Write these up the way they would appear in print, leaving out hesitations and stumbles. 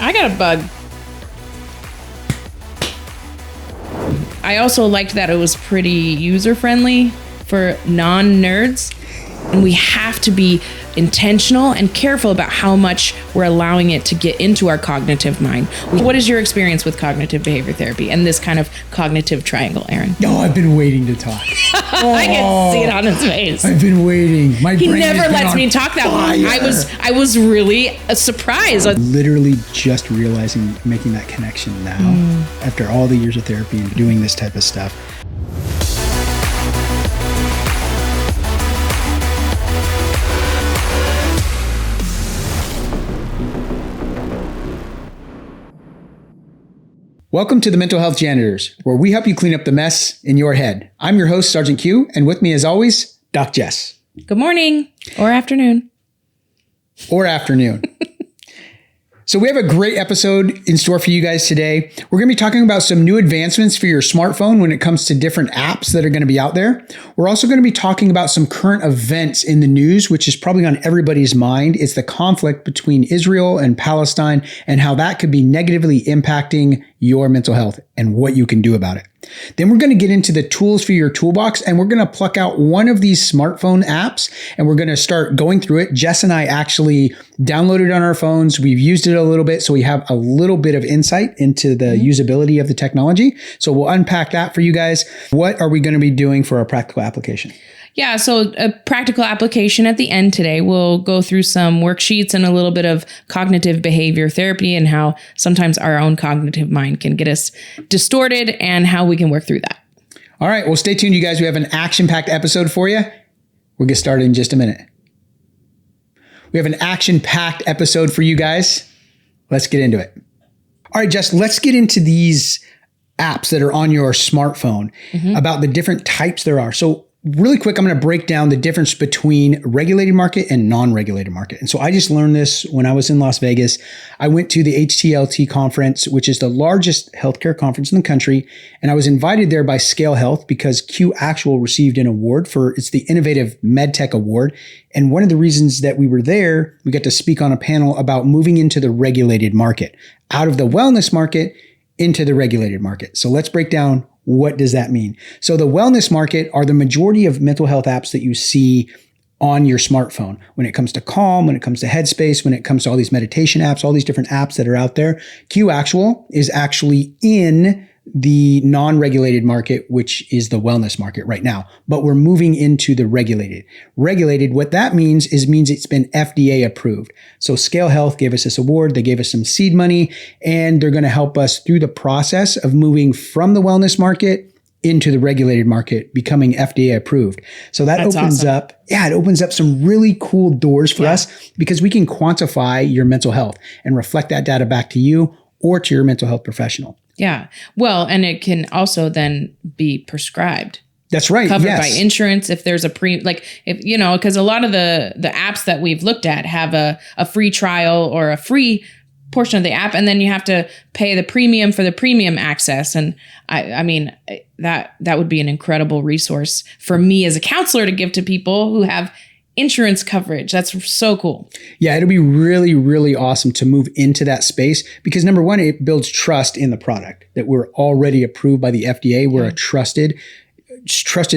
I got a bug. I also liked that it was pretty user-friendly for non-nerds. And we have to be intentional and careful about how much we're allowing it to get into our cognitive mind. What is your experience with cognitive behavior therapy and this kind of cognitive triangle, Aaron? No, I've been waiting to talk. I can see it on his face. I've been waiting. He never lets me talk that long. I was really surprised. Literally just realizing, making that connection now, after all the years of therapy and doing this type of stuff. Welcome to the Mental Health Janitors, where we help you clean up the mess in your head. I'm your host, Sergeant Q, and with me as always, Doc Jess. Good morning or afternoon. So we have a great episode in store for you guys today. We're going to be talking about some new advancements for your smartphone when it comes to different apps that are going to be out there. We're also going to be talking about some current events in the news, which is probably on everybody's mind. It's the conflict between Israel and Palestine and how that could be negatively impacting your mental health and what you can do about it. Then we're going to get into the tools for your toolbox, and we're going to pluck out one of these smartphone apps and we're going to start going through it. Jess and I actually downloaded it on our phones. We've used it a little bit, so we have a little bit of insight into the usability of the technology. So we'll unpack that for you guys. What are we going to be doing for our practical application? Yeah, so a practical application at the end today. We'll go through some worksheets and a little bit of cognitive behavior therapy and how sometimes our own cognitive mind can get us distorted and how we can work through that. All right, well, stay tuned, you guys. We have an action-packed episode for you. We'll get started in just a minute. We have an action-packed episode for you guys. Let's get into it. All right, Jess, let's get into these apps that are on your smartphone, about the different types there are. So really quick, I'm going to break down the difference between regulated market and non-regulated market. And so I just learned this when I was in Las Vegas. I went to the HTLT conference, which is the largest healthcare conference in the country. And I was invited there by Scale Health because Q Actual received an award it's the Innovative MedTech Award. And one of the reasons that we were there, we got to speak on a panel about moving into the regulated market, out of the wellness market into the regulated market. So let's break down, what does that mean? So the wellness market are the majority of mental health apps that you see on your smartphone. When it comes to Calm, when it comes to Headspace, when it comes to all these meditation apps, all these different apps that are out there, Q Actual is actually in the non-regulated market, which is the wellness market right now. But we're moving into the regulated. Regulated, what that means it's been FDA approved. So Scale Health gave us this award. They gave us some seed money, and they're going to help us through the process of moving from the wellness market into the regulated market, becoming FDA approved. So That's opens awesome. It opens up some really cool doors for us because we can quantify your mental health and reflect that data back to you or to your mental health professional. Yeah. Well, and it can also then be prescribed. That's right. Covered by insurance if there's because a lot of the apps that we've looked at have a free trial or a free portion of the app, and then you have to pay the premium for the premium access. And I mean, that would be an incredible resource for me as a counselor to give to people who have insurance coverage. That's so cool. Yeah, it'll be really, really awesome to move into that space because number one, it builds trust in the product that we're already approved by the FDA. We're a trusted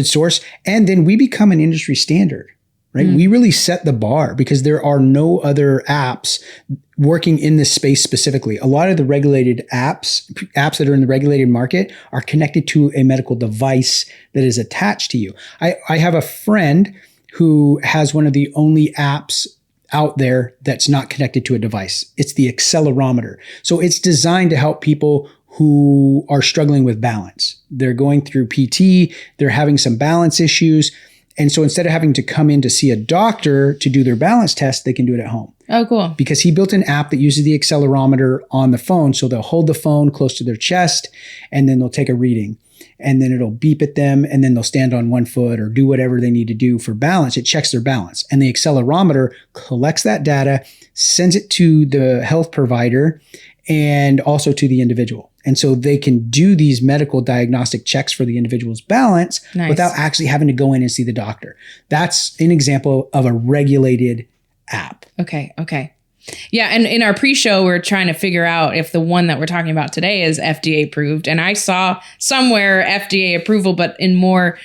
source. And then we become an industry standard, right? We really set the bar because there are no other apps working in this space specifically. A lot of the regulated apps that are in the regulated market are connected to a medical device that is attached to you. I have a friend who has one of the only apps out there that's not connected to a device. It's the accelerometer. So it's designed to help people who are struggling with balance. They're going through PT, they're having some balance issues. And so instead of having to come in to see a doctor to do their balance test, they can do it at home. Oh, cool. Because he built an app that uses the accelerometer on the phone. So they'll hold the phone close to their chest and then they'll take a reading. And then it'll beep at them and then they'll stand on one foot or do whatever they need to do for balance. It checks their balance. And the accelerometer collects that data, sends it to the health provider and also to the individual. And so they can do these medical diagnostic checks for the individual's balance without actually having to go in and see the doctor. That's an example of a regulated app. Okay. Yeah. And in our pre-show, we're trying to figure out if the one that we're talking about today is FDA approved. And I saw somewhere FDA approval, but in more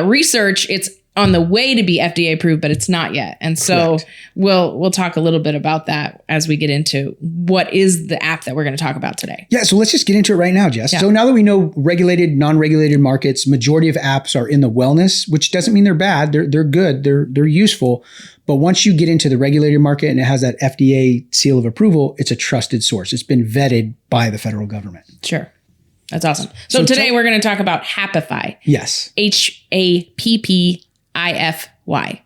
research, it's on the way to be FDA approved, but it's not yet. And so we'll talk a little bit about that as we get into what is the app that we're going to talk about today. Yeah. So let's just get into it right now, Jess. Yeah. So now that we know regulated, non-regulated markets, majority of apps are in the wellness, which doesn't mean they're bad. They're good. They're useful. But once you get into the regulated market and it has that FDA seal of approval, it's a trusted source. It's been vetted by the federal government. Sure. That's awesome. So today we're going to talk about Happify. Yes. Happify.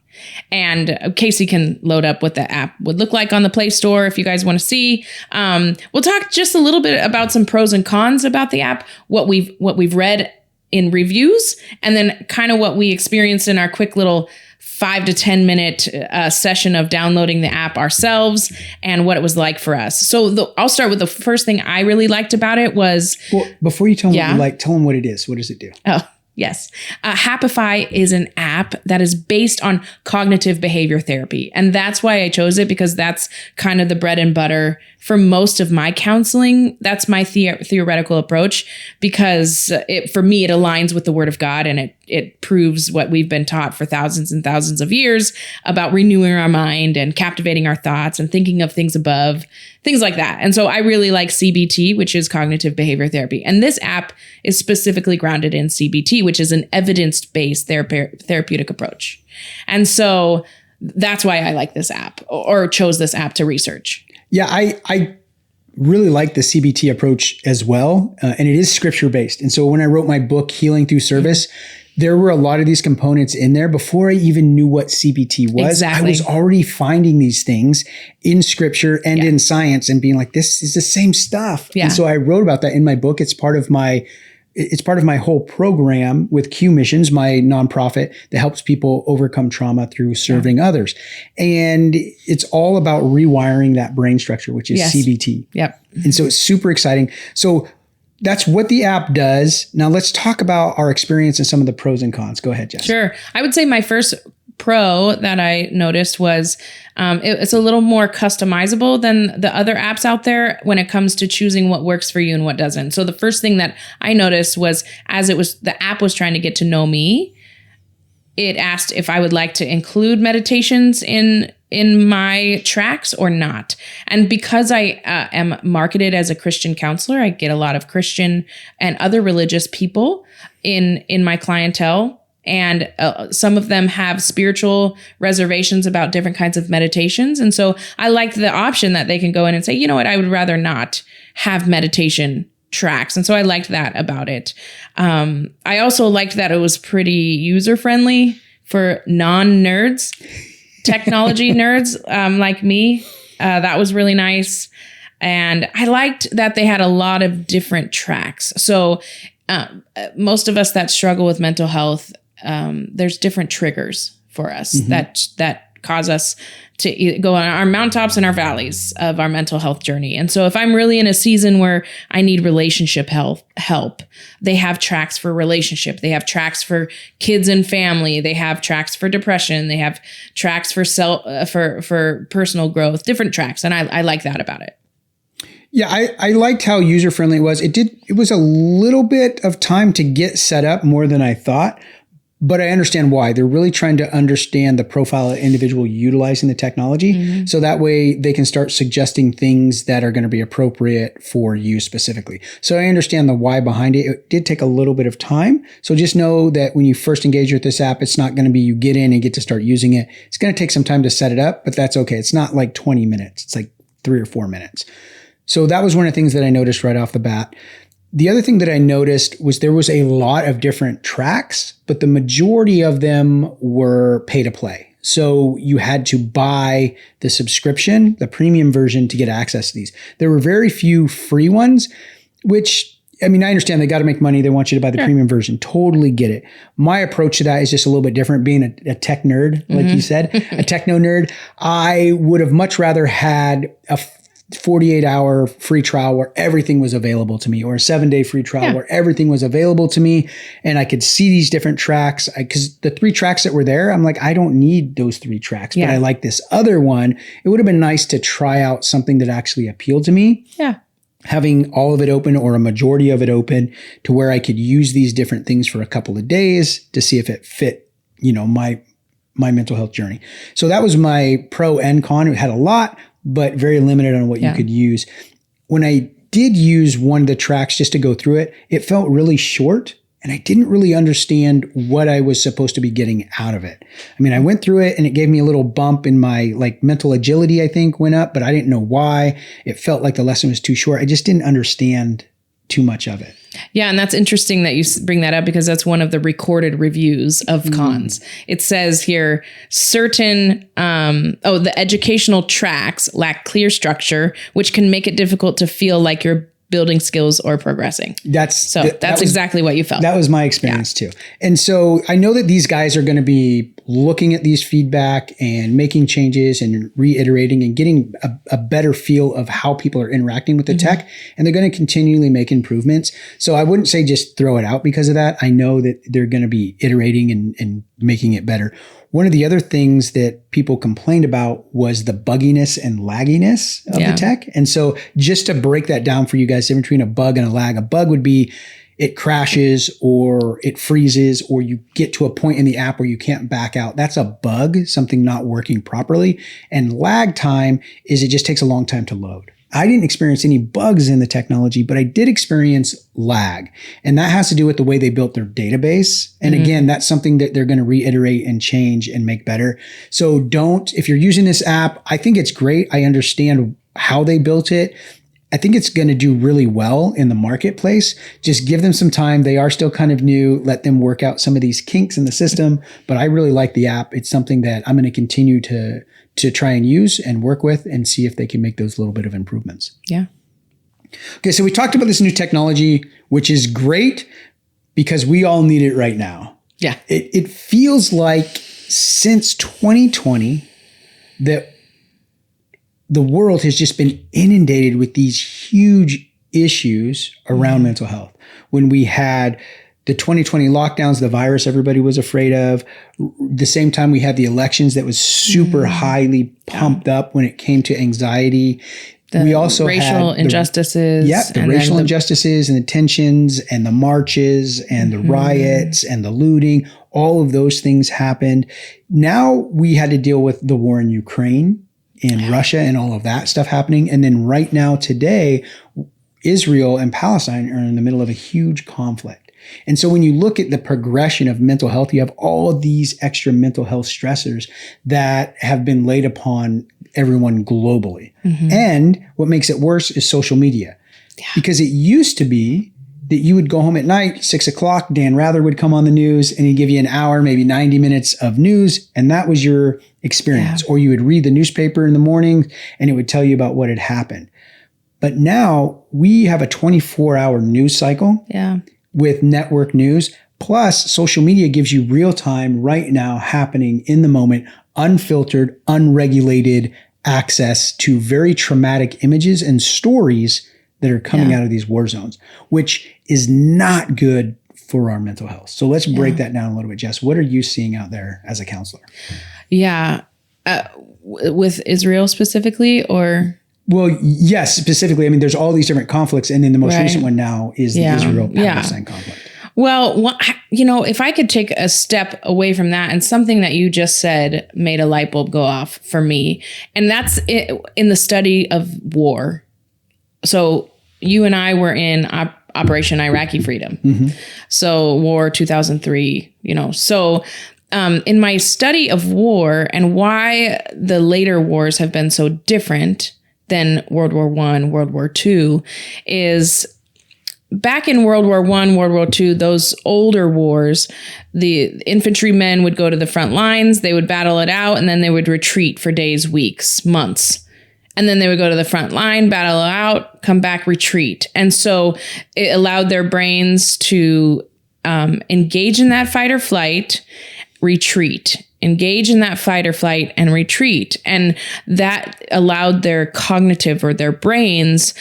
And Casey can load up what the app would look like on the Play Store if you guys want to see. We'll talk just a little bit about some pros and cons about the app, what we've read in reviews, and then kind of what we experienced in our quick little 5 to 10 minute session of downloading the app ourselves and what it was like for us. So I'll start with the first thing I really liked about it was... Well, before you tell them what you like, tell them what it is. What does it do? Oh, yes. Happify is an app that is based on cognitive behavior therapy. And that's why I chose it, because that's kind of the bread and butter for most of my counseling. That's my theoretical approach, because for me, it aligns with the Word of God, and it proves what we've been taught for thousands and thousands of years about renewing our mind and captivating our thoughts and thinking of things above, things like that. And so I really like CBT, which is cognitive behavior therapy. And this app is specifically grounded in CBT, which is an evidence-based therapeutic approach. And so that's why I like this app, or chose this app to research. Yeah, I really like the CBT approach as well. And it is scripture-based. And so when I wrote my book, Healing Through Service, there were a lot of these components in there before I even knew what CBT was. Exactly. I was already finding these things in scripture and in science and being like, this is the same stuff. Yeah. And so I wrote about that in my book. It's part of my whole program with Q Missions, my nonprofit that helps people overcome trauma through serving others. And it's all about rewiring that brain structure, which is CBT. Yep. And so it's super exciting. So that's what the app does. Now let's talk about our experience and some of the pros and cons. Go ahead, Jess. Sure. I would say my first pro that I noticed was it's a little more customizable than the other apps out there when it comes to choosing what works for you and what doesn't. So the first thing that I noticed was, as the app was trying to get to know me, it asked if I would like to include meditations in my tracks or not. And because I am marketed as a Christian counselor, I get a lot of Christian and other religious people in my clientele. And some of them have spiritual reservations about different kinds of meditations. And so I liked the option that they can go in and say, you know what, I would rather not have meditation tracks. And so I liked that about it. I also liked that it was pretty user-friendly for non-nerds, technology nerds like me. That was really nice. And I liked that they had a lot of different tracks. So most of us that struggle with mental health, there's different triggers for us that cause us to go on our mountaintops and our valleys of our mental health journey. And so if I'm really in a season where I need relationship help, they have tracks for relationship. They have tracks for kids and family. They have tracks for depression. They have tracks for for personal growth, different tracks. And I like that about it. Yeah, I liked how user-friendly it was. It was a little bit of time to get set up, more than I thought. But I understand why. They're really trying to understand the profile of the individual utilizing the technology. So that way they can start suggesting things that are going to be appropriate for you specifically. So I understand the why behind it. It did take a little bit of time. So just know that when you first engage with this app, it's not going to be you get in and get to start using it. It's going to take some time to set it up, but that's okay. It's not like 20 minutes. It's like 3 or 4 minutes. So that was one of the things that I noticed right off the bat. The other thing that I noticed was there was a lot of different tracks, but the majority of them were pay to play. So you had to buy the subscription, the premium version, to get access to these. There were very few free ones, which, I mean, I understand they got to make money. They want you to buy the premium version. Totally get it. My approach to that is just a little bit different. Being a tech nerd, like you said, a techno nerd, I would have much rather had 48-hour free trial where everything was available to me, or a 7-day free trial where everything was available to me. And I could see these different tracks, because the 3 tracks that were there, I'm like, I don't need those 3 tracks, but I like this other one. It would have been nice to try out something that actually appealed to me. Yeah. Having all of it open, or a majority of it open, to where I could use these different things for a couple of days to see if it fit, my mental health journey. So that was my pro and con. It had a lot, but very limited on what you could use. When I did use one of the tracks just to go through it, it felt really short, and I didn't really understand what I was supposed to be getting out of it. I mean, I went through it and it gave me a little bump in my mental agility, I think, went up, but I didn't know why. It felt like the lesson was too short. I just didn't understand too much of it. Yeah. And that's interesting that you bring that up, because that's one of the recorded reviews of cons. It says here, certain, the educational tracks lack clear structure, which can make it difficult to feel like you're building skills or progressing. That's exactly what you felt. That was my experience too. And so I know that these guys are going to be looking at these feedback and making changes and reiterating and getting a better feel of how people are interacting with the tech. And they're going to continually make improvements. So I wouldn't say just throw it out because of that. I know that they're going to be iterating and making it better. One of the other things that people complained about was the bugginess and lagginess of the tech. And so just to break that down for you guys, between a bug and a lag, a bug would be it crashes or it freezes, or you get to a point in the app where you can't back out. That's a bug, something not working properly. And lag time is it just takes a long time to load. I didn't experience any bugs in the technology, but I did experience lag. And that has to do with the way they built their database. And again, that's something that they're going to reiterate and change and make better. So if you're using this app, I think it's great. I understand how they built it. I think it's going to do really well in the marketplace. Just give them some time. They are still kind of new. Let them work out some of these kinks in the system. But I really like the app. It's something that I'm going to continue to try and use and work with and see if they can make those little bit of improvements. Yeah. Okay, so we talked about this new technology, which is great because we all need it right now. Yeah. It feels like since 2020 that the world has just been inundated with these huge issues around mental health. When we had the 2020 lockdowns, the virus everybody was afraid of. The same time we had the elections that was super highly pumped up when it came to anxiety. We also racial had injustices. The racial injustices and the tensions and the marches and the riots and the looting. All of those things happened. Now we had to deal with the war in Ukraine and Russia and all of that stuff happening. And then right now today, Israel and Palestine are in the middle of a huge conflict. And so when you look at the progression of mental health, you have all of these extra mental health stressors that have been laid upon everyone globally. And what makes it worse is social media. Because it used to be that you would go home at night, 6:00, Dan Rather would come on the news and he'd give you an hour, maybe 90 minutes of news. And that was your experience. Or you would read the newspaper in the morning and it would tell you about what had happened. But now we have a 24-hour news cycle. With network news, plus social media gives you real time right now happening in the moment, unfiltered, unregulated access to very traumatic images and stories that are coming out of these war zones, which is not good for our mental health. So let's break that down a little bit. Jess, what are you seeing out there as a counselor? Yeah. With Israel specifically, or? Well, yes, specifically. I mean, there's all these different conflicts. And then the most recent one now is the Israel-Palestine conflict. Well, if I could take a step away from that, and something that you just said made a light bulb go off for me. And that's in the study of war. So you and I were in Operation Iraqi Freedom. So war 2003, so in my study of war and why the later wars have been so different than World War I, World War II, is back in World War I, World War II, those older wars, the infantrymen would go to the front lines, they would battle it out, and then they would retreat for days, weeks, months. And then they would go to the front line, battle it out, come back, retreat. And so it allowed their brains to engage in that fight or flight, retreat. engage in that fight or flight and retreat. And that allowed their cognitive or their brains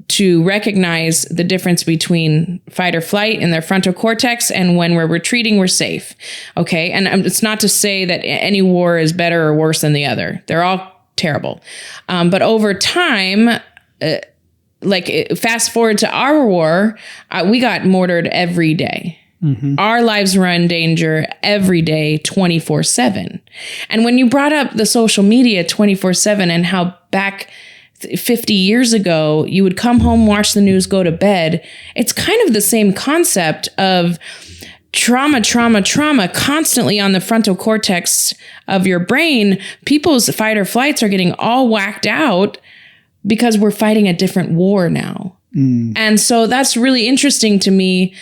to recognize the difference between fight or flight in their frontal cortex, and when we're retreating, we're safe. Okay. And it's not to say that any war is better or worse than the other. They're all terrible. But over time, fast forward to our war, we got mortared every day. Mm-hmm. Our lives were in danger every day, 24/7. And when you brought up the social media 24/7 and how back 50 years ago, you would come home, watch the news, go to bed. It's kind of the same concept of trauma constantly on the frontal cortex of your brain. People's fight or flights are getting all whacked out because we're fighting a different war now. And so that's really interesting to me,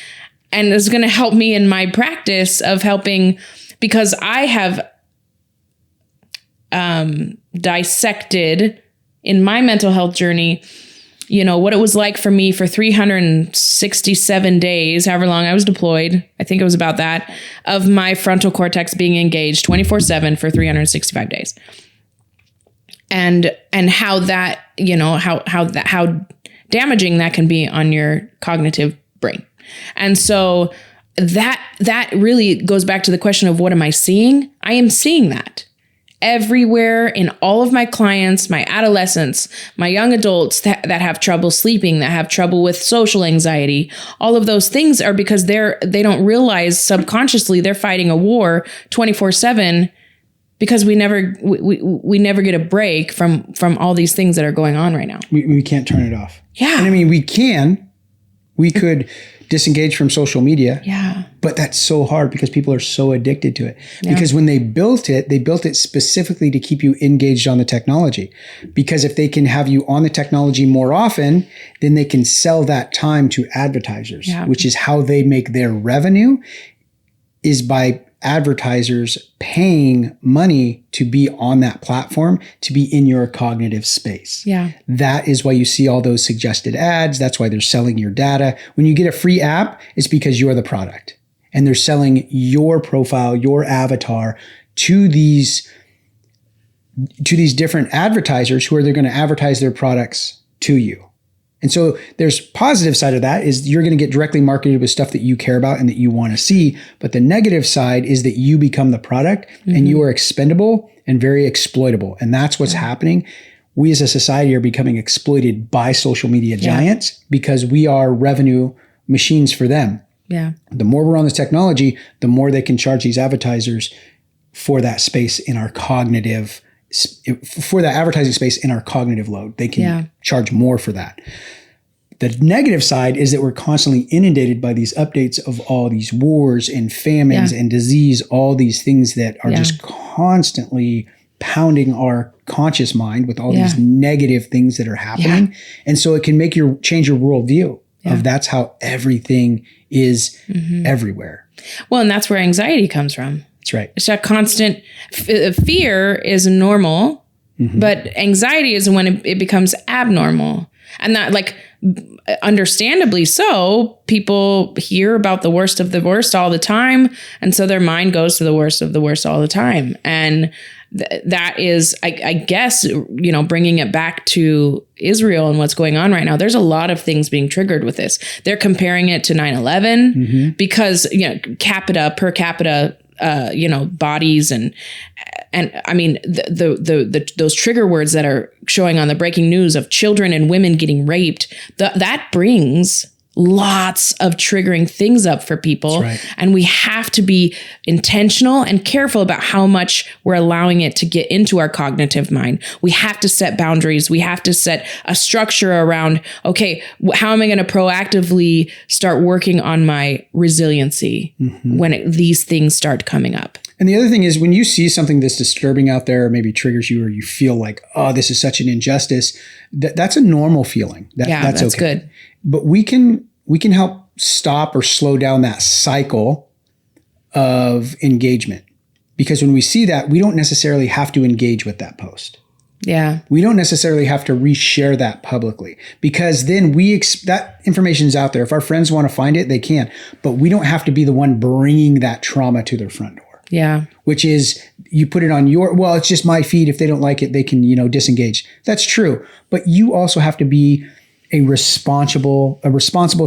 and is going to help me in my practice of helping, because I have dissected in my mental health journey, what it was like for me for 367 days, however long I was deployed. I think it was about that, of my frontal cortex being engaged 24/7 for 365 days. And how that, how damaging that can be on your cognitive brain. And so that really goes back to the question of, what am I seeing? I am seeing that everywhere in all of my clients, my adolescents, my young adults that have trouble sleeping, that have trouble with social anxiety. All of those things are because they don't realize subconsciously they're fighting a war 24/7, because we never get a break from all these things that are going on right now. We can't turn it off. Yeah. And I mean, we could disengage from social media. Yeah. But that's so hard because people are so addicted to it. Yeah. Because when they built it specifically to keep you engaged on the technology. Because if they can have you on the technology more often, then they can sell that time to advertisers, which is how they make their revenue, is by advertisers paying money to be on that platform, to be in your cognitive space. Yeah. That is why you see all those suggested ads. That's why they're selling your data. When you get a free app, it's because you're the product. And they're selling your profile, your avatar to these different advertisers who are they're going to advertise their products to you. And so there's positive side of that is you're going to get directly marketed with stuff that you care about and that you want to see. But the negative side is that you become the product and you are expendable and very exploitable. And that's what's happening. We as a society are becoming exploited by social media giants because we are revenue machines for them. Yeah. The more we're on this technology, the more they can charge these advertisers for that space in our cognitive, for that advertising space in our cognitive load. They can charge more for that. The negative side is that we're constantly inundated by these updates of all these wars and famines and disease, all these things that are just constantly pounding our conscious mind with all these negative things that are happening. And so it can make change your worldview of that's how everything is everywhere. Well, and that's where anxiety comes from. That's right. It's that constant fear is normal, but anxiety is when it becomes abnormal. And that, like, understandably so, people hear about the worst of the worst all the time. And so their mind goes to the worst of the worst all the time. And that is, I guess, bringing it back to Israel and what's going on right now. There's a lot of things being triggered with this. They're comparing it to 9/11 because, per capita, bodies and I mean, those trigger words that are showing on the breaking news of children and women getting raped, that brings lots of triggering things up for people. That's right. And we have to be intentional and careful about how much we're allowing it to get into our cognitive mind. We have to set boundaries. We have to set a structure around, okay, how am I going to proactively start working on my resiliency when these things start coming up? And the other thing is, when you see something that's disturbing out there, or maybe triggers you, or you feel like, oh, this is such an injustice, that's a normal feeling. That's okay. Good. But we can help stop or slow down that cycle of engagement. Because when we see that, we don't necessarily have to engage with that post. Yeah. We don't necessarily have to reshare that publicly, because then that information is out there. If our friends want to find it, they can. But we don't have to be the one bringing that trauma to their front door. Yeah. which is you put it on your, well, it's just my feed. If they don't like it, they can, disengage. That's true. But you also have to be a responsible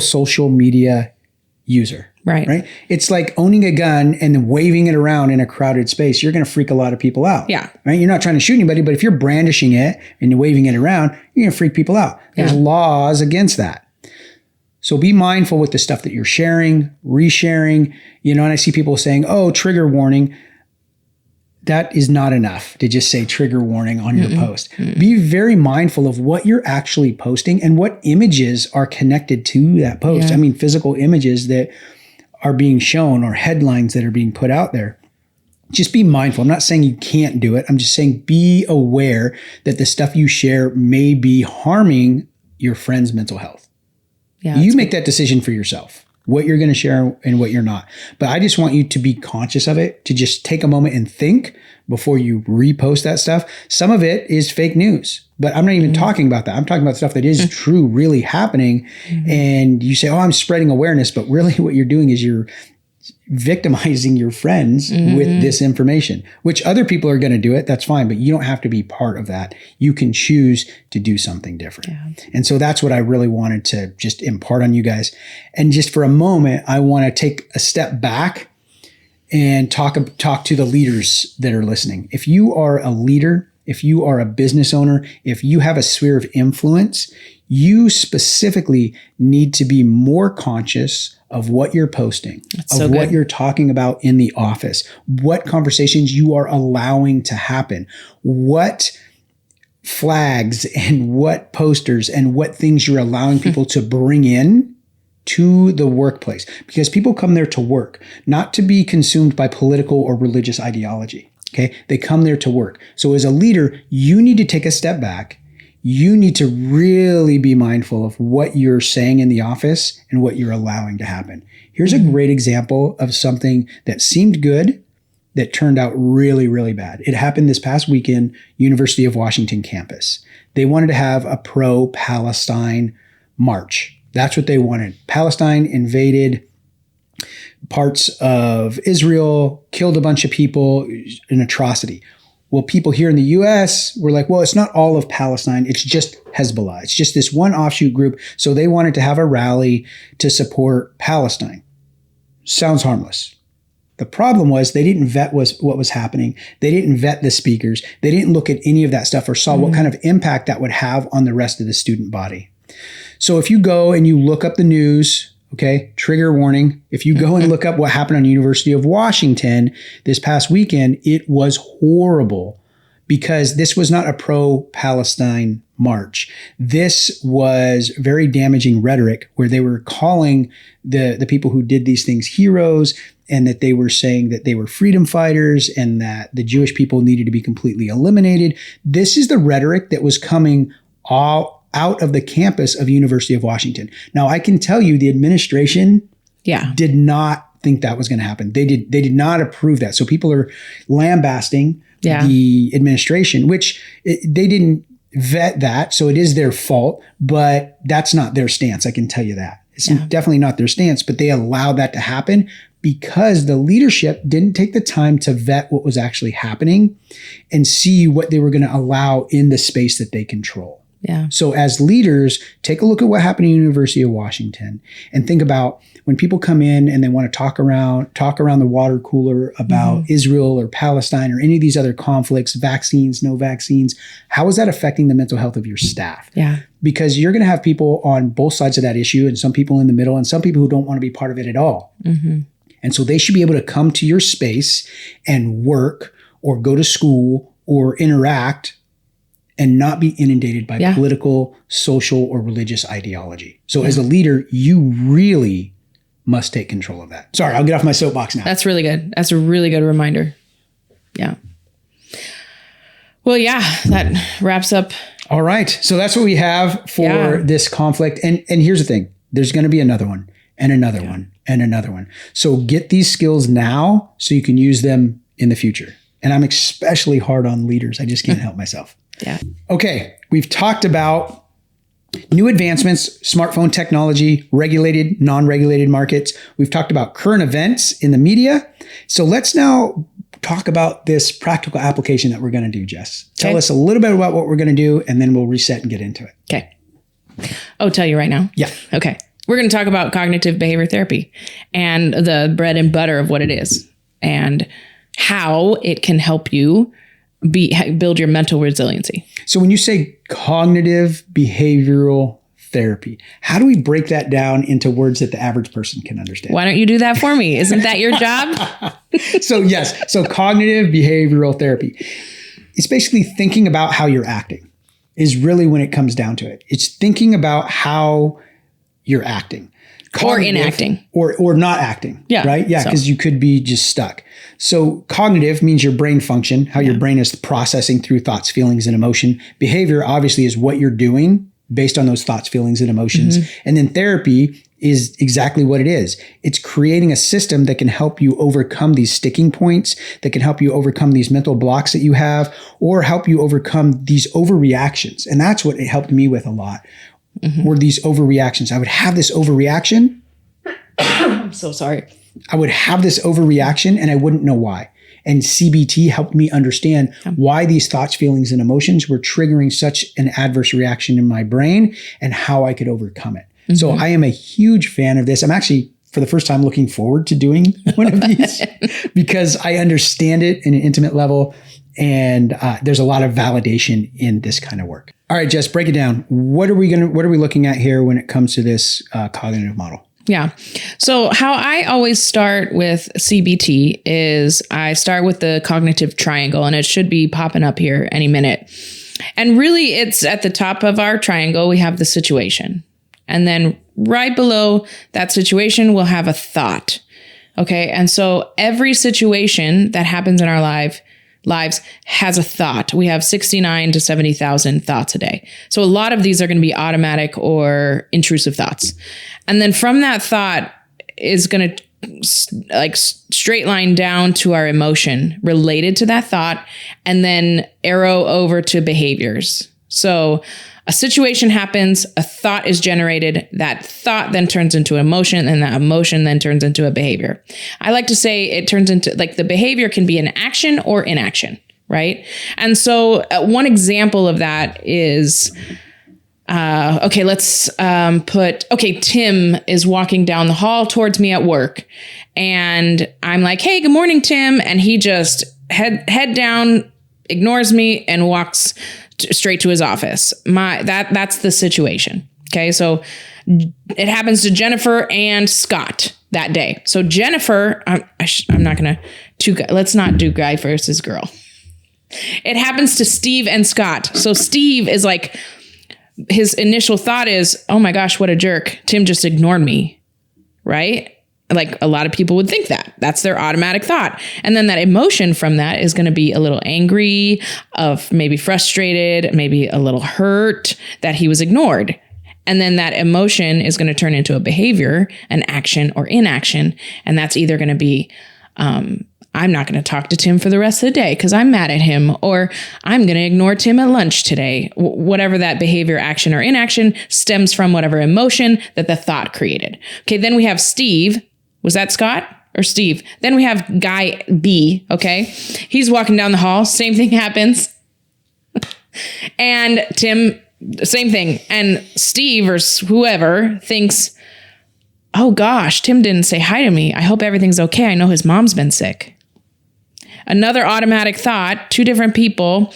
social media user. Right. It's like owning a gun and then waving it around in a crowded space. You're going to freak a lot of people out. Yeah. Right. You're not trying to shoot anybody, but if you're brandishing it and you're waving it around, you're going to freak people out. There's laws against that. So be mindful with the stuff that you're sharing, resharing, and I see people saying, oh, trigger warning. That is not enough to just say trigger warning on your post. Be very mindful of what you're actually posting and what images are connected to that post. Yeah. I mean, physical images that are being shown or headlines that are being put out there. Just be mindful. I'm not saying you can't do it. I'm just saying be aware that the stuff you share may be harming your friend's mental health. Yeah. You make that decision for yourself, what you're going to share and what you're not. But I just want you to be conscious of it, to just take a moment and think before you repost that stuff. Some of it is fake news, but I'm not even talking about that. I'm talking about stuff that is true, really happening. And you say, oh, I'm spreading awareness. But really what you're doing is you're victimizing your friends with this information, which other people are going to do it. That's fine, but you don't have to be part of that. You can choose to do something different. Yeah. And so that's what I really wanted to just impart on you guys. And just for a moment, I want to take a step back and talk to the leaders that are listening. If you are a leader, if you are a business owner, if you have a sphere of influence, you specifically need to be more conscious of what you're posting, what you're talking about in the office, what conversations you are allowing to happen, what flags and what posters and what things you're allowing people to bring in to the workplace. Because people come there to work, not to be consumed by political or religious ideology. Okay. They come there to work. So as a leader, you need to take a step back. You need to really be mindful of what you're saying in the office and what you're allowing to happen. Here's a great example of something that seemed good that turned out really, really bad. It happened this past weekend, University of Washington campus. They wanted to have a pro-Palestine march. That's what they wanted. Palestine invaded parts of Israel, killed a bunch of people, an atrocity. Well, people here in the U.S. were like, well, it's not all of Palestine. It's just Hezbollah. It's just this one offshoot group. So they wanted to have a rally to support Palestine. Sounds harmless. The problem was they didn't vet what was happening. They didn't vet the speakers. They didn't look at any of that stuff or saw what kind of impact that would have on the rest of the student body. So if you go and you look up the news, okay, trigger warning. If you go and look up what happened on University of Washington this past weekend, it was horrible because this was not a pro-Palestine march. This was very damaging rhetoric where they were calling the people who did these things heroes, and that they were saying that they were freedom fighters and that the Jewish people needed to be completely eliminated. This is the rhetoric that was coming all out of the campus of University of Washington. Now, I can tell you the administration did not think that was going to happen. They did not approve that. So people are lambasting the administration, which they didn't vet that. So it is their fault, but that's not their stance. I can tell you that. It's definitely not their stance, but they allowed that to happen because the leadership didn't take the time to vet what was actually happening and see what they were going to allow in the space that they control. Yeah. So as leaders, take a look at what happened at University of Washington and think about when people come in and they want to talk around the water cooler about Israel or Palestine or any of these other conflicts, vaccines, no vaccines, how is that affecting the mental health of your staff? Yeah. Because you're going to have people on both sides of that issue and some people in the middle and some people who don't want to be part of it at all. And so they should be able to come to your space and work or go to school or interact and not be inundated by political, social, or religious ideology. So as a leader, you really must take control of that. Sorry, I'll get off my soapbox now. That's really good. That's a really good reminder. Yeah. Well, yeah, that wraps up. All right. So that's what we have for this conflict. And here's the thing. There's going to be another one and another one and another one. So get these skills now so you can use them in the future. And I'm especially hard on leaders. I just can't help myself. Yeah. Okay. We've talked about new advancements, smartphone technology, regulated, non-regulated markets. We've talked about current events in the media. So let's now talk about this practical application that we're going to do, Jess. Tell Okay. us a little bit about what we're going to do, and then we'll reset and get into it. Okay. Oh, tell you right now? Yeah. Okay. We're going to talk about cognitive behavior therapy and the bread and butter of what it is and how it can help you build your mental resiliency. So when you say cognitive behavioral therapy, how do we break that down into words that the average person can understand? Why don't you do that for me? Isn't that your job? So cognitive behavioral therapy. It's basically thinking about how you're acting is really when it comes down to it. It's thinking about how you're acting. Or inacting. Or not acting. Yeah. Right? Yeah, because you could be just stuck. So cognitive means your brain function, how your brain is processing through thoughts, feelings, and emotion. Behavior obviously is what you're doing based on those thoughts, feelings, and emotions. And then therapy is exactly what it is. It's creating a system that can help you overcome these sticking points, that can help you overcome these mental blocks that you have, or help you overcome these overreactions. And that's what it helped me with a lot, were these overreactions. I would have this overreaction. I'm so sorry. I would have this overreaction and I wouldn't know why. And CBT helped me understand why these thoughts, feelings, and emotions were triggering such an adverse reaction in my brain and how I could overcome it. So I am a huge fan of this. I'm actually, for the first time, looking forward to doing one of these because I understand it in an intimate level. And there's a lot of validation in this kind of work. All right, Jess, break it down. What are we looking at here when it comes to this cognitive model? Yeah. So how I always start with CBT is I start with the cognitive triangle, and it should be popping up here any minute. And really it's at the top of our triangle, we have the situation. And then right below that situation, we'll have a thought. Okay. And so every situation that happens in our lives has a thought. We have 69 to 70,000 thoughts a day. So a lot of these are going to be automatic or intrusive thoughts. And then from that thought is going to like straight line down to our emotion related to that thought, and then arrow over to behaviors. So a situation happens, a thought is generated, that thought then turns into emotion, and that emotion then turns into a behavior. I like to say it turns into, like, the behavior can be an action or inaction, right? And so one example of that is, let's Tim is walking down the hall towards me at work, and I'm like, hey, good morning, Tim. And he just head down, ignores me, and walks straight to his office. That's the situation. Okay. So it happens to Jennifer and Scott that day. So Jennifer, I'm not going to, let's not do guy versus girl. It happens to Steve and Scott. So Steve is like, his initial thought is, oh my gosh, what a jerk. Tim just ignored me. Right? Like, a lot of people would think that. That's their automatic thought. And then that emotion from that is going to be a little angry, of maybe frustrated, maybe a little hurt that he was ignored. And then that emotion is going to turn into a behavior, an action or inaction. And that's either going to be, I'm not going to talk to Tim for the rest of the day because I'm mad at him, or I'm going to ignore Tim at lunch today. Whatever that behavior, action, or inaction stems from, whatever emotion that the thought created. Okay, then we have Steve. Was that Scott or Steve? Then we have guy B, okay? He's walking down the hall. Same thing happens. And Tim, same thing. And Steve or whoever thinks, oh gosh, Tim didn't say hi to me. I hope everything's okay. I know his mom's been sick. Another automatic thought, two different people.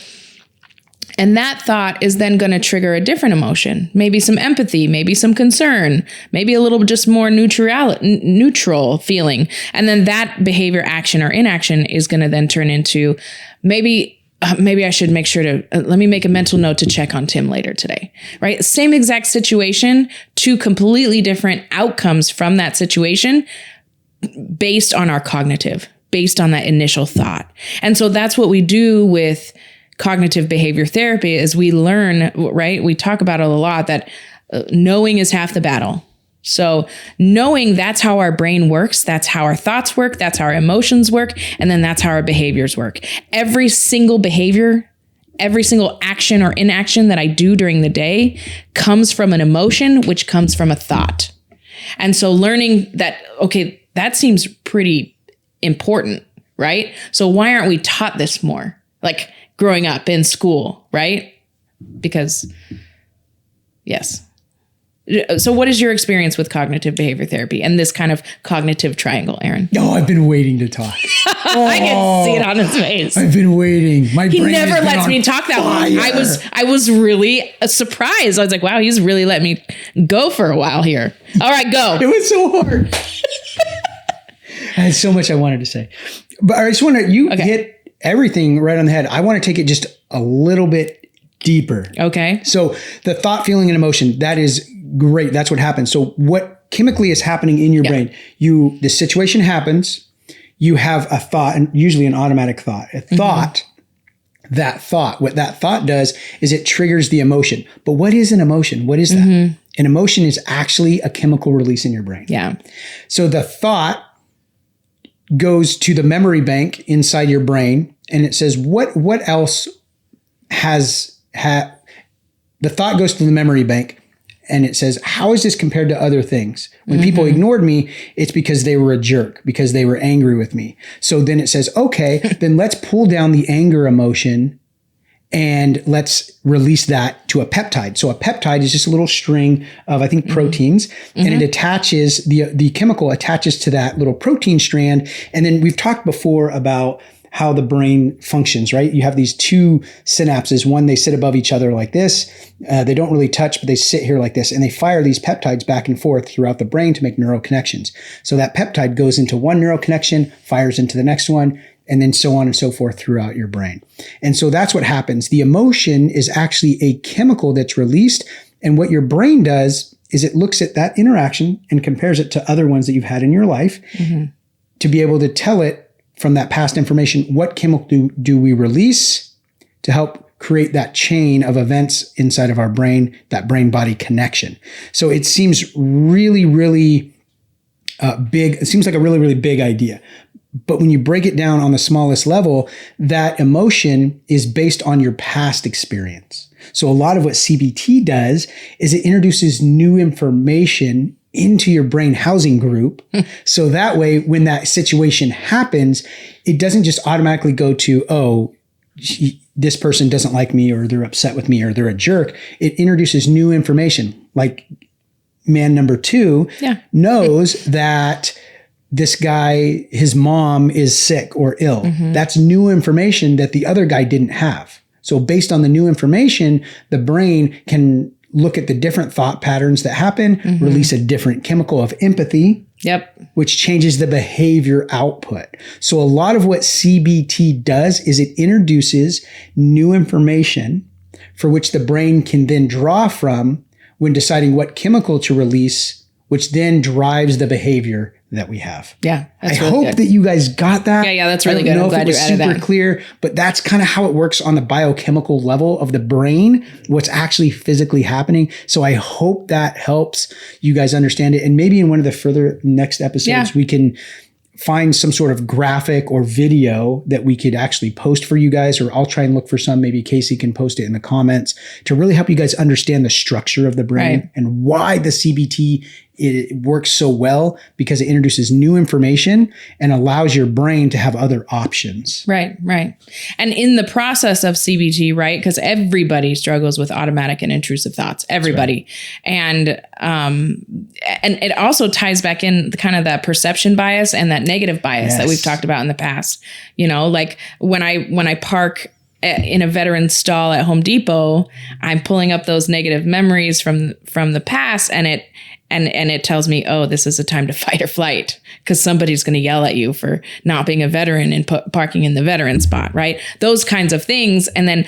And that thought is then going to trigger a different emotion, maybe some empathy, maybe some concern, maybe a little just more neutral feeling. And then that behavior, action, or inaction is going to then turn into, maybe I should make sure to, let me make a mental note to check on Tim later today, right? Same exact situation, two completely different outcomes from that situation based on our cognitive, based on that initial thought. And so that's what we do with cognitive behavior therapy, is we learn, right? We talk about it a lot, that knowing is half the battle. So knowing, that's how our brain works. That's how our thoughts work. That's how our emotions work. And then that's how our behaviors work. Every single behavior, every single action or inaction that I do during the day comes from an emotion, which comes from a thought. And so learning that, okay, that seems pretty important, right? So why aren't we taught this more? Like growing up in school, right? Because, yes. So what is your experience with cognitive behavior therapy and this kind of cognitive triangle, Aaron? Oh, I've been waiting to talk. I can see it on his face. I've been waiting. My He brain has never been lets on me talk that fire. long. I was really surprised. I was like, wow, he's really let me go for a while here. All right, go. It was so hard. I had so much I wanted to say. But I just want to, you hit everything right on the head. I want to take it just a little bit deeper. Okay. So the thought, feeling, and emotion, that is great. That's what happens. So what chemically is happening in your brain? The situation happens, you have a thought, and usually an automatic thought. A thought, what that thought does is it triggers the emotion. But what is an emotion? What is that? An emotion is actually a chemical release in your brain. Yeah. So the thought goes to the memory bank inside your brain, and it says, what else has the thought goes to the memory bank, and it says, how is this compared to other things? When people ignored me, it's because they were a jerk, because they were angry with me. So then it says, okay, then let's pull down the anger emotion and let's release that to a peptide. So a peptide is just a little string of, I think, proteins, and it attaches, the chemical attaches to that little protein strand. And then we've talked before about how the brain functions, right? You have these two synapses. One, they sit above each other like this. They don't really touch, but they sit here like this. And they fire these peptides back and forth throughout the brain to make neural connections. So that peptide goes into one neural connection, fires into the next one, and then so on and so forth throughout your brain. And so that's what happens. The emotion is actually a chemical that's released. And what your brain does is it looks at that interaction and compares it to other ones that you've had in your life to be able to tell it from that past information, what chemical do we release to help create that chain of events inside of our brain, that brain-body connection. So it seems really, really big. It seems like a really, really big idea. But when you break it down on the smallest level, that emotion is based on your past experience. So a lot of what CBT does is it introduces new information into your brain housing group. So that way, when that situation happens, it doesn't just automatically go to, oh, this person doesn't like me, or they're upset with me, or they're a jerk. It introduces new information. Like man number 2 knows that this guy, his mom is sick or ill. That's new information that the other guy didn't have. So based on the new information, the brain can look at the different thought patterns that happen, release a different chemical of empathy, which changes the behavior output. So a lot of what CBT does is it introduces new information for which the brain can then draw from when deciding what chemical to release, which then drives the behavior that we have. Yeah. I hope that you guys got that. Yeah, that's really I good. don't know I'm glad if it was you added super that. clear, but that's kind of how it works on the biochemical level of the brain, what's actually physically happening. So I hope that helps you guys understand it. And maybe in one of the further next episodes, we can find some sort of graphic or video that we could actually post for you guys, or I'll try and look for some. Maybe Casey can post it in the comments to really help you guys understand the structure of the brain and why the CBT it works so well, because it introduces new information and allows your brain to have other options. Right. And in the process of CBT, right? Because everybody struggles with automatic and intrusive thoughts. Everybody. And it also ties back in the kind of that perception bias and that negative bias that we've talked about in the past. You know, like when I park in a veteran stall at Home Depot, I'm pulling up those negative memories from the past, and it tells me, oh, this is a time to fight or flight, because somebody's going to yell at you for not being a veteran and parking in the veteran spot, right? Those kinds of things. And then,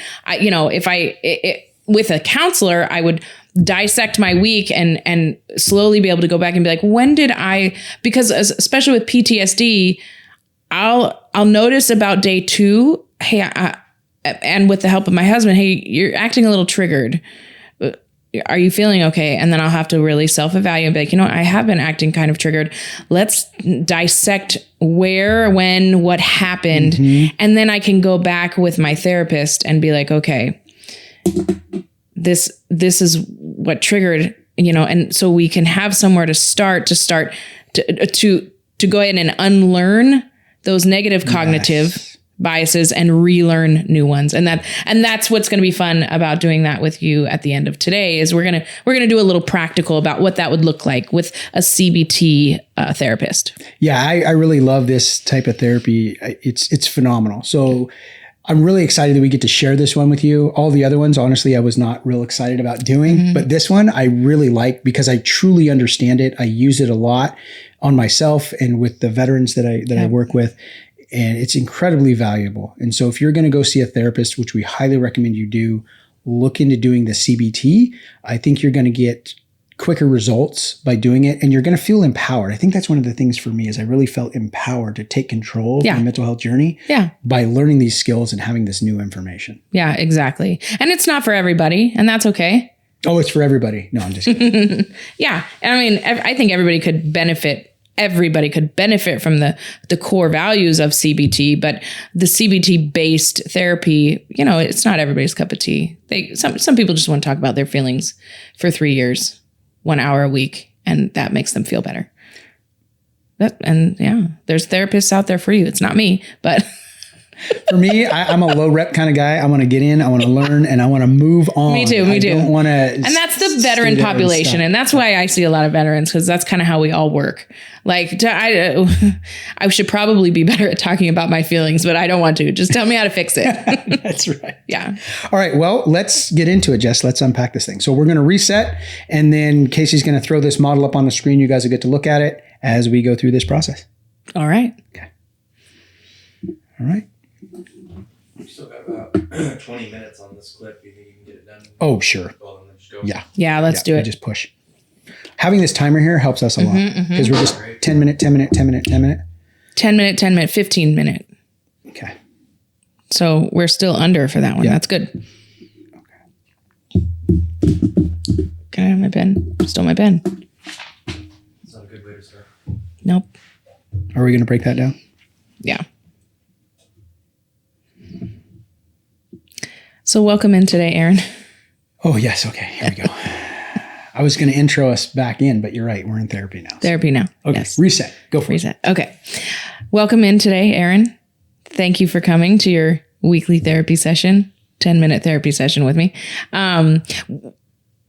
with a counselor, I would dissect my week and slowly be able to go back and be like, when did because especially with PTSD, I'll notice about day 2, hey, and with the help of my husband, hey, you're acting a little triggered. Are you feeling okay? And then I'll have to really self-evaluate and be like, I have been acting kind of triggered. Let's dissect where, when, what happened. And then I can go back with my therapist and be like, okay, this is what triggered, and so we can have somewhere to start to go ahead and unlearn those negative cognitive biases and relearn new ones. And that's what's going to be fun about doing that with you at the end of today is we're going to do a little practical about what that would look like with a CBT therapist. Yeah, I really love this type of therapy. It's phenomenal. So I'm really excited that we get to share this one with you. All the other ones, honestly, I was not real excited about doing, but this one I really like because I truly understand it. I use it a lot on myself and with the veterans that I work with. And it's incredibly valuable. And so if you're going to go see a therapist, which we highly recommend you do, look into doing the CBT. I think you're going to get quicker results by doing it, and you're going to feel empowered. I think that's one of the things for me is I really felt empowered to take control of my mental health journey by learning these skills and having this new information. Yeah, exactly. And it's not for everybody, and that's okay. Oh, it's for everybody. No, I'm just kidding. Yeah. And I mean, I think everybody could benefit from the core values of CBT, but the CBT based therapy, it's not everybody's cup of tea. Some people just want to talk about their feelings for 3 years, 1 hour a week, and that makes them feel better. There's therapists out there for you. It's not me, but for me, I'm a low rep kind of guy. I want to get in, I want to learn, and I want to move on. Me too. I don't want to. And that's the veteran population. And that's why I see a lot of veterans, because that's kind of how we all work. Like, I should probably be better at talking about my feelings, but I don't want to. Just tell me how to fix it. That's right. Yeah. All right. Well, let's get into it, Jess. Let's unpack this thing. So we're going to reset, and then Casey's going to throw this model up on the screen. You guys will get to look at it as we go through this process. All right. Okay. All right. We still got about 20 minutes on this clip. You think you can get it done? Oh, sure. Well, then just go. Yeah. Yeah, let's do it. Just push. Having this timer here helps us a lot because we're just 10 minute, 10 minute, 10 minute, 10 minute. 10 minute, 10 minute, 15 minute. Okay. So we're still under for that one. Yeah. That's good. Okay. Can I have my pen? Still my pen. It's not a good way to start. Nope. Are we going to break that down? Yeah. So welcome in today, Aaron. Oh, yes. Okay. Here we go. I was going to intro us back in, but you're right. We're in therapy now. Therapy now. Okay. Yes. Reset. Go for it. Okay. Welcome in today, Aaron. Thank you for coming to your weekly therapy session, 10-minute therapy session with me.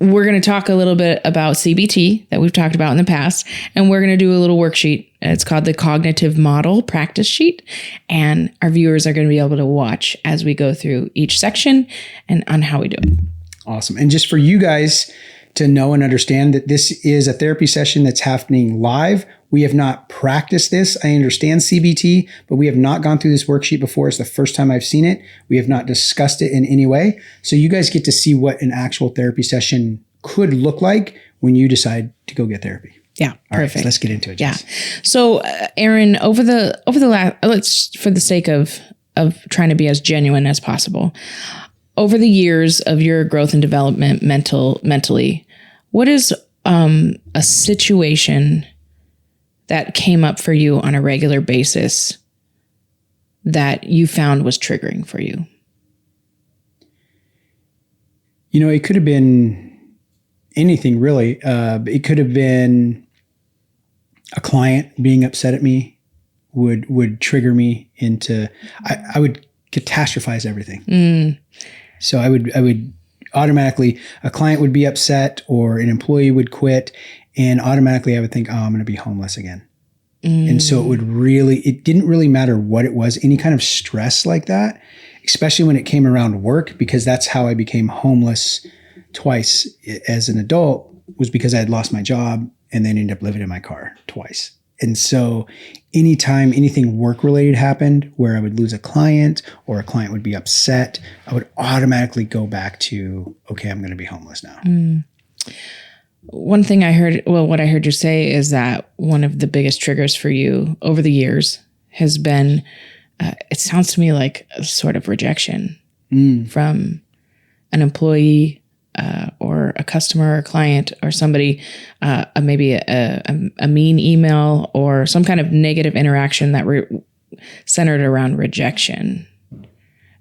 We're going to talk a little bit about CBT that we've talked about in the past, and we're going to do a little worksheet. It's called the Cognitive Model Practice Sheet, and our viewers are going to be able to watch as we go through each section and on how we do it. Awesome. And just for you guys to know and understand that this is a therapy session that's happening live. We have not practiced this. I understand CBT, but we have not gone through this worksheet before. It's the first time I've seen it. We have not discussed it in any way. So you guys get to see what an actual therapy session could look like when you decide to go get therapy. Yeah, perfect. All right, so let's get into it. Jess. Yeah. So, Aaron, over the last, let's, for the sake of trying to be as genuine as possible, over the years of your growth and development mentally, what is a situation that came up for you on a regular basis that you found was triggering for you? You know, it could have been anything really. It could have been a client being upset at me would trigger me into, I would catastrophize everything. So I would automatically, a client would be upset or an employee would quit, and automatically I would think, oh, I'm going to be homeless again. And so it didn't really matter what it was, any kind of stress like that, especially when it came around work, because that's how I became homeless twice as an adult, was because I had lost my job and then ended up living in my car twice. And so anytime anything work related happened where I would lose a client or a client would be upset, I would automatically go back to, okay, I'm going to be homeless now. One thing what I heard you say is that one of the biggest triggers for you over the years has been, it sounds to me like a sort of rejection from an employee or a customer or client or somebody, maybe a mean email or some kind of negative interaction that centered around rejection.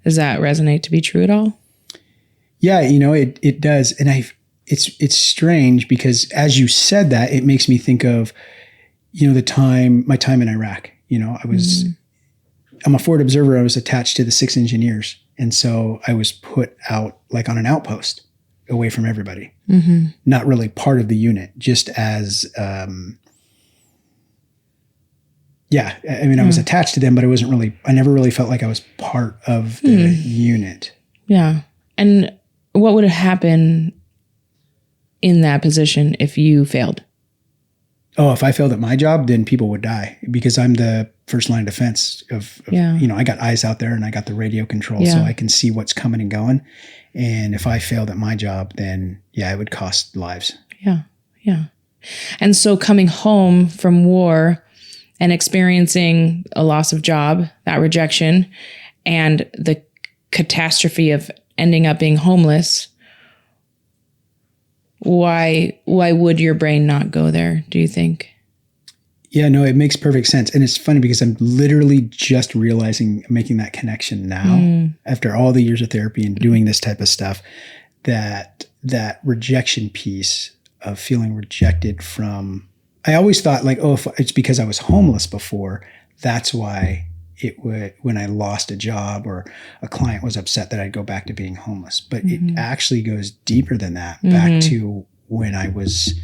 Does that resonate to be true at all? Yeah, it does. And it's strange because as you said that, it makes me think of, my time in Iraq. I was I'm a forward observer. I was attached to the 6 engineers. And so I was put out like on an outpost away from everybody, not really part of the unit, just as, I was attached to them, but I never really felt like I was part of the unit. Yeah. And what would happen in that position if you failed? Oh, if I failed at my job, then people would die because I'm the first line of defense of I got eyes out there and I got the radio control, so I can see what's coming and going. And if I failed at my job, then it would cost lives. Yeah. Yeah. And so coming home from war and experiencing a loss of job, that rejection, and the catastrophe of ending up being homeless, why would your brain not go there, do you think? Yeah, no, it makes perfect sense. And it's funny because I'm literally just making that connection now after all the years of therapy and doing this type of stuff, that rejection piece of feeling rejected from, I always thought like, if it's because I was homeless before, that's why it would, when I lost a job or a client was upset, that I'd go back to being homeless. But it actually goes deeper than that, back to when I was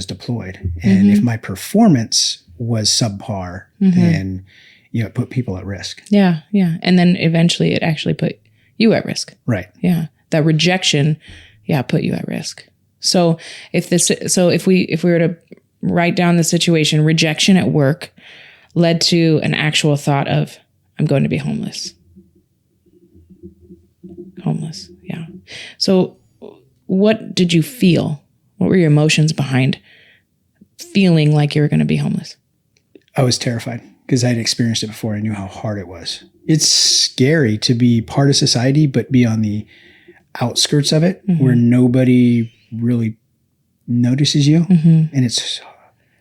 deployed. And if my performance was subpar, then it put people at risk. Yeah, yeah. And then eventually it actually put you at risk. Right. Yeah. That rejection, put you at risk. So if we were to write down the situation, rejection at work led to an actual thought of, I'm going to be homeless. Homeless, yeah. So what did you feel? What were your emotions behind feeling like you were going to be homeless? I was terrified because I had experienced it before. I knew how hard it was. It's scary to be part of society, but be on the outskirts of it where nobody really notices you. And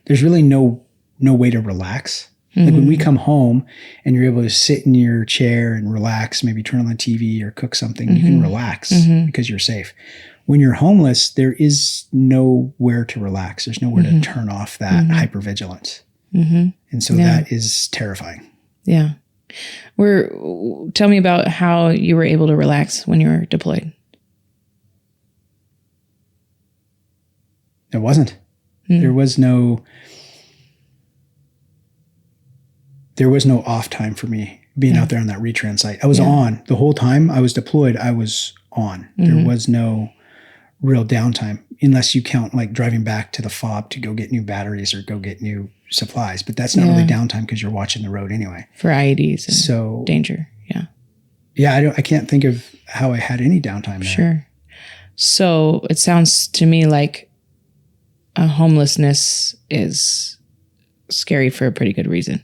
there's really no way to relax. Like when we come home and you're able to sit in your chair and relax, maybe turn on the TV or cook something, you can relax because you're safe. When you're homeless, there is nowhere to relax. There's nowhere to turn off that hypervigilance. And so that is terrifying. Yeah. Tell me about how you were able to relax when you were deployed. It wasn't. There was no off time for me being out there on that retrans site. I was on the whole time I was deployed. I was on. There was no real downtime unless you count like driving back to the fob to go get new batteries or go get new supplies. But that's not really downtime because you're watching the road anyway. For IEDs and danger. Yeah. Yeah. I can't think of how I had any downtime there. Sure. So it sounds to me like homelessness is scary for a pretty good reason.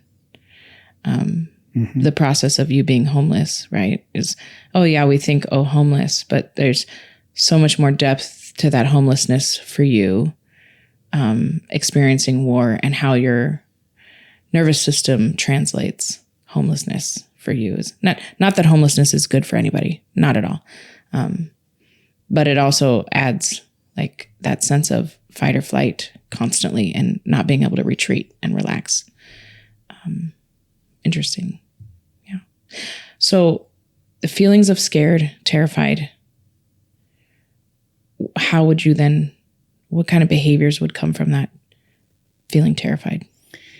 The process of you being homeless, right, is, we think, homeless, but there's so much more depth to that homelessness for you, experiencing war and how your nervous system translates homelessness for you. Is not that homelessness is good for anybody, not at all. But it also adds like that sense of fight or flight constantly and not being able to retreat and relax. Interesting. Yeah. So the feelings of scared, terrified, how would you then, what kind of behaviors would come from that feeling terrified?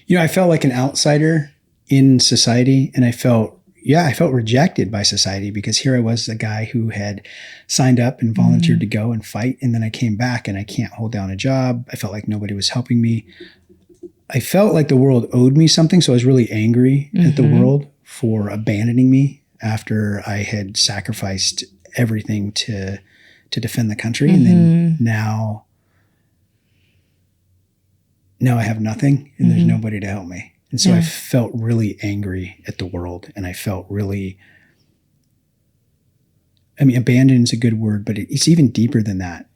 I felt like an outsider in society, and I felt rejected by society because here I was, the guy who had signed up and volunteered to go and fight. And then I came back and I can't hold down a job. I felt like nobody was helping me. I felt like the world owed me something. So I was really angry at the world for abandoning me after I had sacrificed everything to defend the country. And then now I have nothing and there's nobody to help me. And so I felt really angry at the world, and I felt really, abandon is a good word, but it's even deeper than that.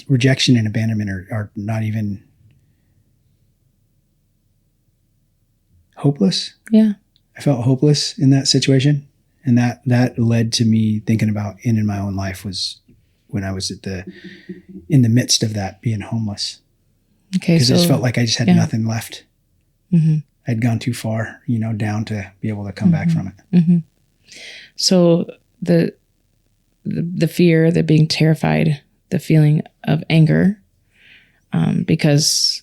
Rejection and abandonment are not even hopeless. Yeah. I felt hopeless in that situation. And that led to me thinking about in my own life was when I was in the midst of that being homeless. Okay. Because I just felt like I just had nothing left. I'd gone too far, down to be able to come back from it. So the fear, the being terrified, the feeling of anger, because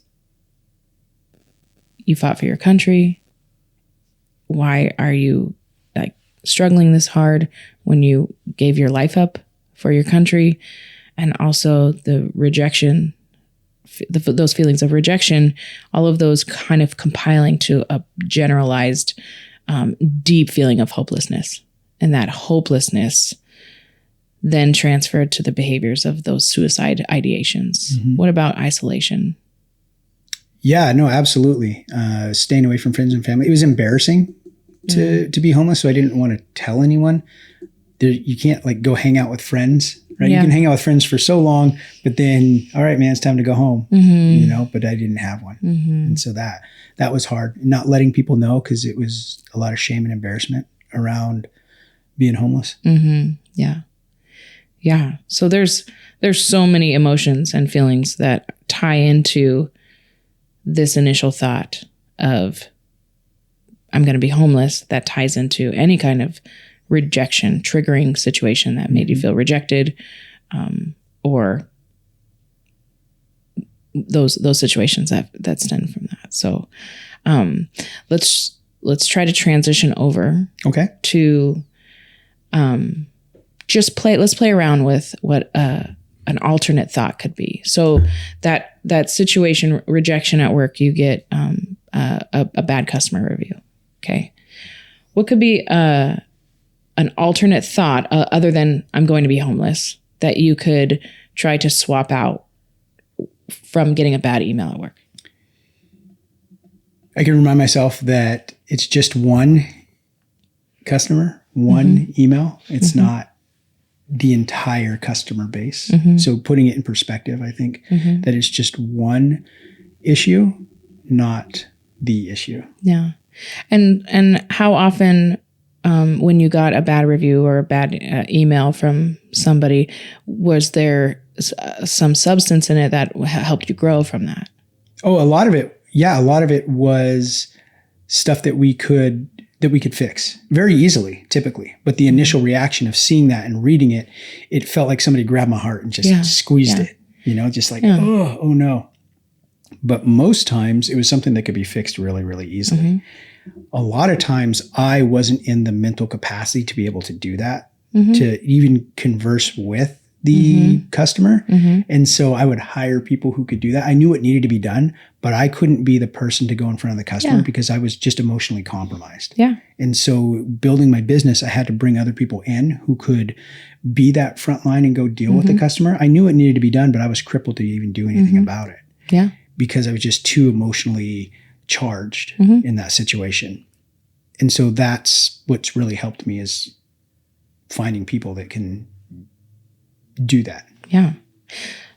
you fought for your country. Why are you like struggling this hard when you gave your life up for your country? And also the rejection, those feelings of rejection, all of those kind of compiling to a generalized, deep feeling of hopelessness. And that hopelessness then transferred to the behaviors of those suicide ideations. What about isolation? Yeah, no, absolutely. Staying away from friends and family. It was embarrassing to be homeless, so I didn't want to tell anyone. You can't like go hang out with friends, right? Yeah. You can hang out with friends for so long, but then, all right, man, it's time to go home, but I didn't have one. And so that was hard. Not letting people know, because it was a lot of shame and embarrassment around being homeless. Yeah. Yeah. So there's so many emotions and feelings that tie into this initial thought of I'm going to be homeless, that ties into any kind of rejection, triggering situation that made you feel rejected, or those situations that stem from that. So let's try to transition over to let's play around with what an alternate thought could be. So that situation, rejection at work, you get a bad customer review. Okay. What could be an alternate thought other than I'm going to be homeless that you could try to swap out from getting a bad email at work? I can remind myself that it's just one customer, one email. It's not the entire customer base. So putting it in perspective, I think that it's just one issue, not the issue. Yeah. And how often when you got a bad review or a bad email from somebody, was there some substance in it that helped you grow from that? Oh, a lot of it. Yeah. A lot of it was stuff that we could fix very easily, typically. But the initial reaction of seeing that and reading it, it felt like somebody grabbed my heart and just squeezed it, just like, oh no. But most times it was something that could be fixed really, really easily. A lot of times I wasn't in the mental capacity to be able to do that, to even converse with the customer. And so I would hire people who could do that. I knew it needed to be done, but I couldn't be the person to go in front of the customer because I was just emotionally compromised. Yeah. And so building my business, I had to bring other people in who could be that front line and go deal with the customer. I knew it needed to be done, but I was crippled to even do anything about it. Yeah. Because I was just too emotionally charged in that situation. And so that's what's really helped me, is finding people that can do that. Yeah.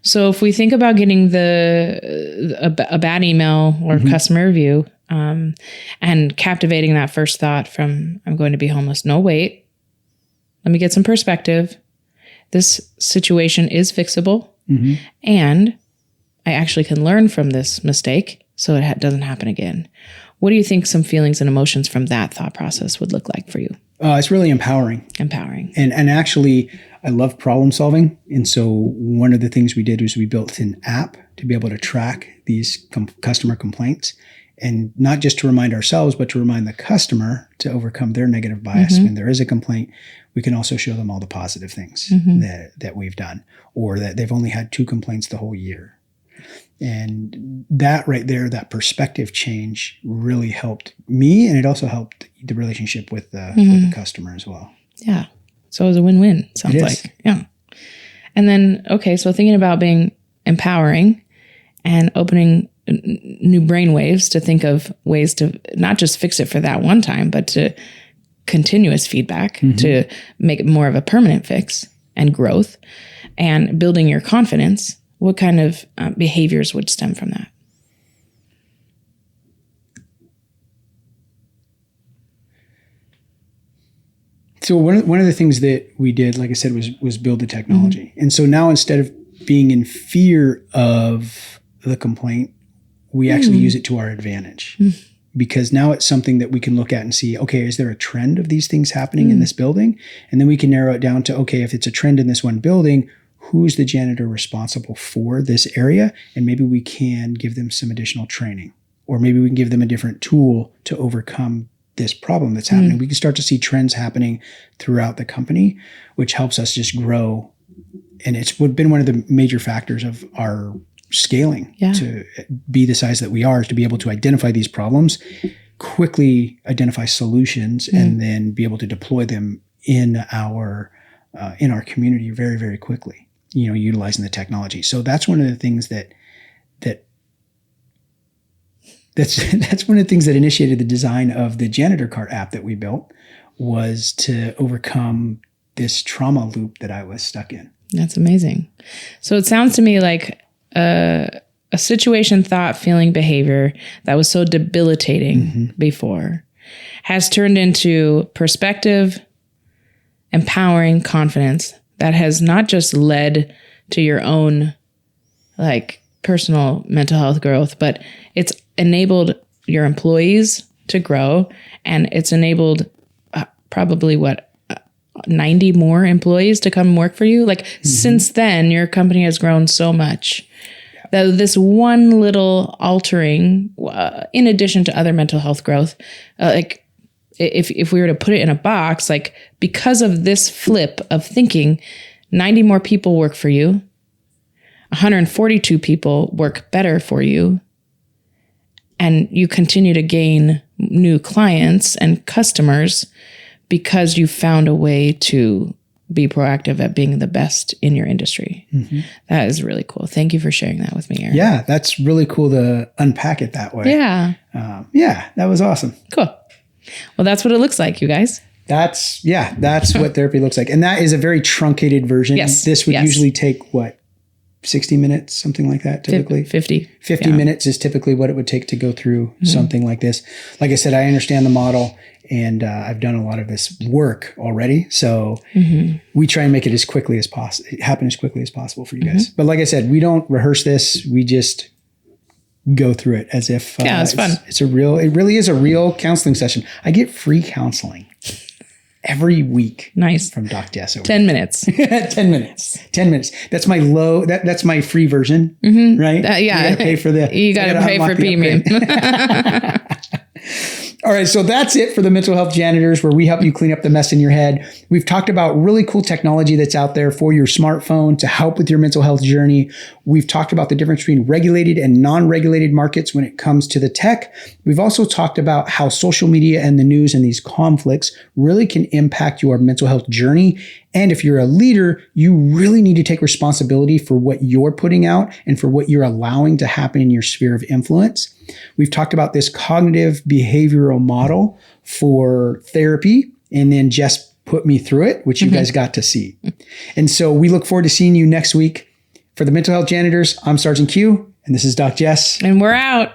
So if we think about getting a bad email or customer review, and captivating that first thought from I'm going to be homeless. No, wait, let me get some perspective. This situation is fixable, and I actually can learn from this mistake so it doesn't happen again. What do you think some feelings and emotions from that thought process would look like for you? It's really empowering. Empowering. And actually, I love problem solving. And so one of the things we did was we built an app to be able to track these customer complaints, and not just to remind ourselves, but to remind the customer to overcome their negative bias. When there is a complaint, we can also show them all the positive things that we've done, or that they've only had 2 complaints the whole year. And that right there, that perspective change really helped me, and it also helped the relationship with the customer as well. Yeah. So it was a win-win, sounds like. Yeah. And then, okay, so thinking about being empowering and opening new brain waves to think of ways to not just fix it for that one time, but to continuous feedback to make it more of a permanent fix and growth, and building your confidence. What kind of behaviors would stem from that? So one of the things that we did, like I said, was build the technology. And so now, instead of being in fear of the complaint, we actually use it to our advantage. because now it's something that we can look at and see, okay, is there a trend of these things happening in this building? And then we can narrow it down to, okay, if it's a trend in this one building, who's the janitor responsible for this area? And maybe we can give them some additional training, or maybe we can give them a different tool to overcome this problem that's happening. We can start to see trends happening throughout the company, which helps us just grow. And it's been one of the major factors of our scaling to be the size that we are, is to be able to identify these problems, quickly identify solutions, and then be able to deploy them in our community very, very quickly, utilizing the technology. So that's one of the things that's one of the things that initiated the design of the janitor cart app that we built, was to overcome this trauma loop that I was stuck in. That's amazing. So it sounds to me like a situation, thought, feeling, behavior that was so debilitating before has turned into perspective, empowering confidence that has not just led to your own personal mental health growth, but it's enabled your employees to grow, and it's enabled probably 90 more employees to come work for you. Since then, your company has grown so much that this one little altering, in addition to other mental health growth, if we were to put it in a box, because of this flip of thinking, 90 more people work for you, 142 people work better for you, and you continue to gain new clients and customers because you found a way to be proactive at being the best in your industry. That is really cool. Thank you for sharing that with me, Aaron. Yeah, that's really cool to unpack it that way. Yeah. That was awesome. Cool. Well, that's what it looks like, you guys. That's what therapy looks like. And that is a very truncated version. Yes. This would usually take 60 minutes, something like that, typically? 50 minutes is typically what it would take to go through something like this. Like I said, I understand the model, and I've done a lot of this work already. So we try and make it as quickly as possible, happen as quickly as possible for you guys. But like I said, we don't rehearse this. We just go through it as if it's fun. It really is a real counseling session. I get free counseling every week. Nice. From Doc Jess. 10 minutes. 10 minutes. 10 minutes. That's my that's my free version, right? Yeah. You gotta pay for You got to pay for premium. All right, so that's it for the Mental Health Janitors, where we help you clean up the mess in your head. We've talked about really cool technology that's out there for your smartphone to help with your mental health journey. We've talked about the difference between regulated and non-regulated markets when it comes to the tech. We've also talked about how social media and the news and these conflicts really can impact your mental health journey. And if you're a leader, you really need to take responsibility for what you're putting out and for what you're allowing to happen in your sphere of influence. We've talked about this cognitive behavioral model for therapy, and then Jess put me through it, which you guys got to see. And so we look forward to seeing you next week. For the Mental Health Janitors, I'm Sergeant Q, and this is Doc Jess. And we're out.